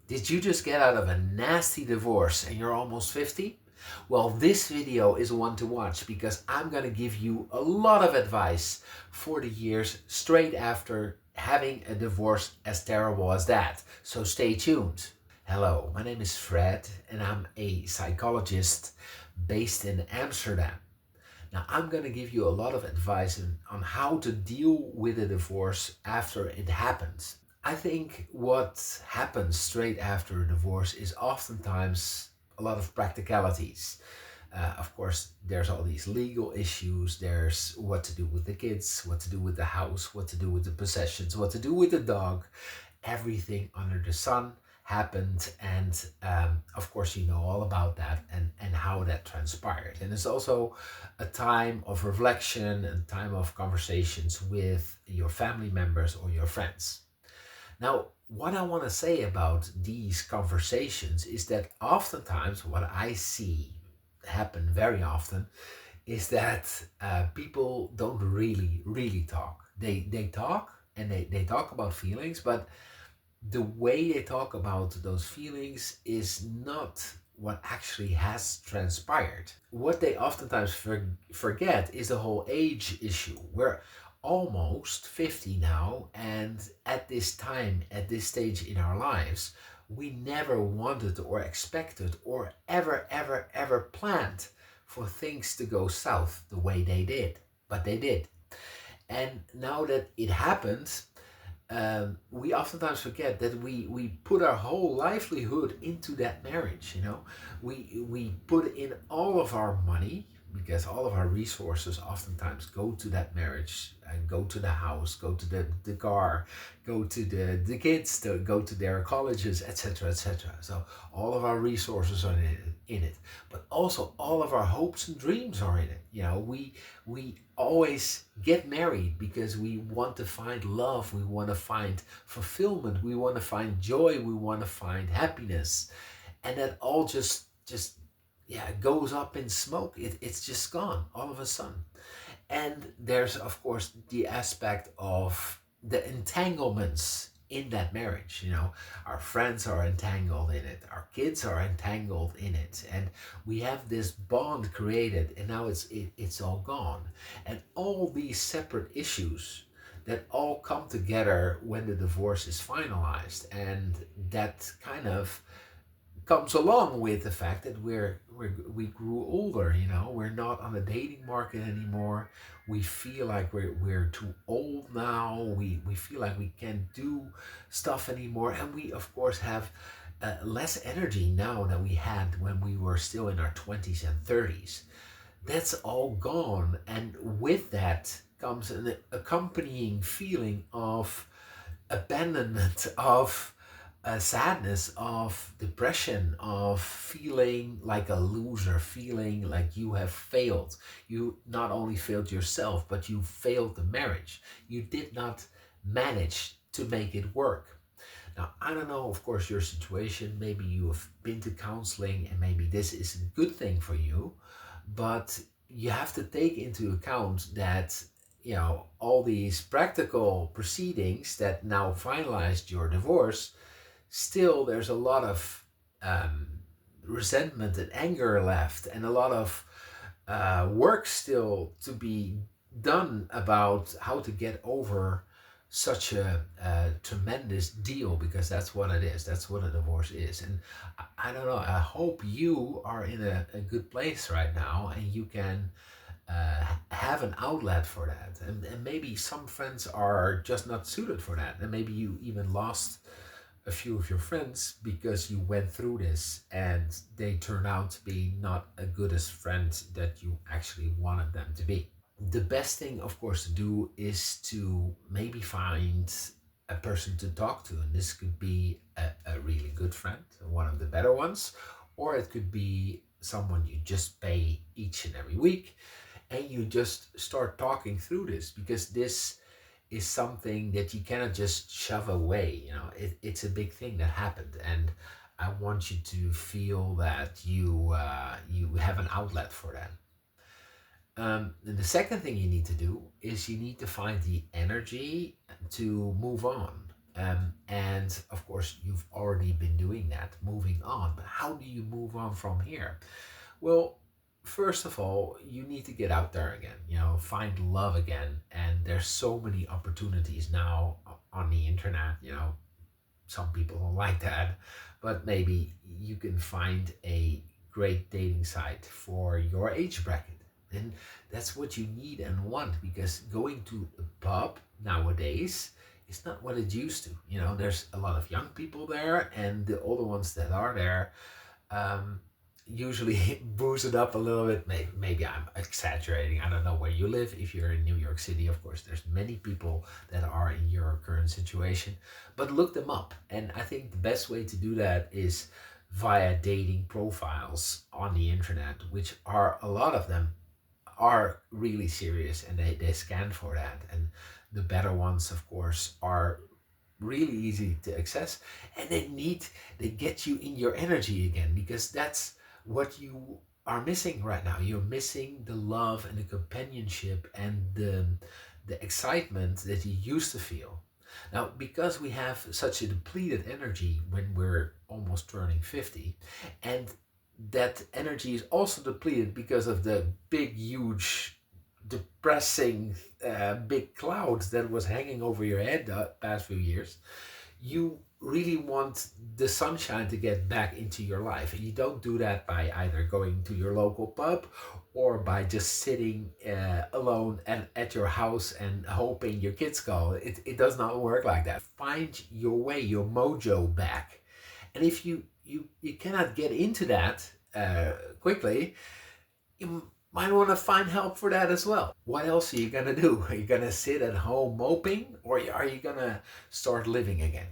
Did you just get out of a nasty divorce and you're almost 50? Well, this video is one to watch because I'm going to give you a lot of advice for the years straight after having a divorce as terrible as that. So stay tuned. Hello, my name is Fred and I'm a psychologist based in Amsterdam. Now, I'm going to give you a lot of advice on how to deal with a divorce after it happens. I think what happens straight after a divorce is oftentimes a lot of practicalities. Of course, there's all these legal issues. There's what to do with the kids, what to do with the house, what to do with the possessions, what to do with the dog. Everything under the sun happened, and of course, you know all about that and how that transpired. And it's also a time of reflection and time of conversations with your family members or your friends. Now, what I want to say about these conversations is that oftentimes what I see happen very often is that people don't really talk. They talk and they talk about feelings, but the way they talk about those feelings is not what actually has transpired. What they oftentimes forget is the whole age issue. We're almost 50 now, and at this time, at this stage in our lives, we never wanted or expected or ever planned for things to go south the way they did. But they did. And now that it happened, we oftentimes forget that we put our whole livelihood into that marriage. We put in all of our money because all of our resources oftentimes go to that marriage and go to the house, go to the car, go to the kids, to go to their colleges, etc., etc. So all of our resources are in it, but also all of our hopes and dreams are in it. We always get married because we want to find love, we want to find fulfillment, we want to find joy, we want to find happiness, and that all just goes up in smoke. It's just gone all of a sudden. And there's of course the aspect of the entanglements in that marriage. Our friends are entangled in it, our kids are entangled in it, and we have this bond created, and now it's all gone. And all these separate issues that all come together when the divorce is finalized, and that kind of comes along with the fact that we grew older. We're not on the dating market anymore. We feel like we're too old now. We feel like we can't do stuff anymore, and we of course have less energy now than we had when we were still in our 20s and 30s. That's all gone, and with that comes an accompanying feeling of abandonment, of sadness, of depression, of feeling like a loser, feeling like you have failed. You not only failed yourself, but you failed the marriage. You did not manage to make it work. Now, I don't know, of course, your situation. Maybe you have been to counseling and maybe this is a good thing for you, but you have to take into account that all these practical proceedings that now finalized your divorce, still there's a lot of um, resentment and anger left, and a lot of work still to be done about how to get over such a tremendous deal, because that's what it is. That's what a divorce is. And I don't know, I hope you are in a good place right now and you can have an outlet for that. And maybe some friends are just not suited for that. And maybe you even lost a few of your friends because you went through this and they turned out to be not as good as friends that you actually wanted them to be. The best thing, of course, to do is to maybe find a person to talk to. And this could be a really good friend, one of the better ones, or it could be someone you just pay each and every week and you just start talking through this, because this is something that you cannot just shove away. It's a big thing that happened, and I want you to feel that you have an outlet for that. And the second thing you need to do is you need to find the energy to move on. And of course, you've already been doing that, moving on. But how do you move on from here? Well, first of all, you need to get out there again, find love again. And there's so many opportunities now on the internet, some people don't like that, but maybe you can find a great dating site for your age bracket. And that's what you need and want, because going to a pub nowadays is not what it used to. There's a lot of young people there, and the older ones that are there um, usually boost it up a little bit. Maybe I'm exaggerating. I don't know where you live. If you're in New York City, of course, there's many people that are in your current situation, but look them up. And I think the best way to do that is via dating profiles on the internet, which are a lot of them are really serious, and they scan for that. And the better ones, of course, are really easy to access, and they get you in your energy again, because that's what you are missing right now. You're missing the love and the companionship and the excitement that you used to feel. Now, because we have such a depleted energy when we're almost turning 50, and that energy is also depleted because of the big, huge, depressing, big clouds that was hanging over your head the past few years, you really want the sunshine to get back into your life. And you don't do that by either going to your local pub or by just sitting alone at your house and hoping your kids call. It does not work like that. Find your way, your mojo back. And if you cannot get into that quickly, you might want to find help for that as well. What else are you going to do? Are you going to sit at home moping, or are you going to start living again?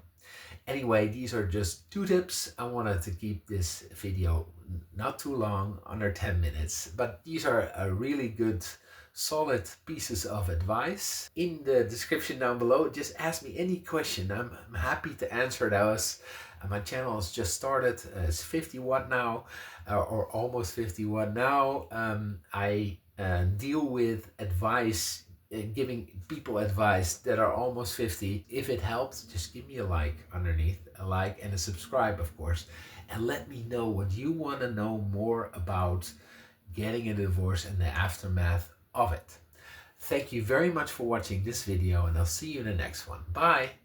Anyway, these are just 2 tips. I wanted to keep this video not too long, under 10 minutes, but these are a really good solid pieces of advice. In the description down below, just ask me any question. I'm happy to answer those. My channel has just started. It's 51 now, or almost 51 now. I deal with advice, giving people advice that are almost 50. If it helps, just give me a like underneath, a like and a subscribe, of course, and let me know what you want to know more about getting a divorce and the aftermath of it. Thank you very much for watching this video, and I'll see you in the next one. Bye!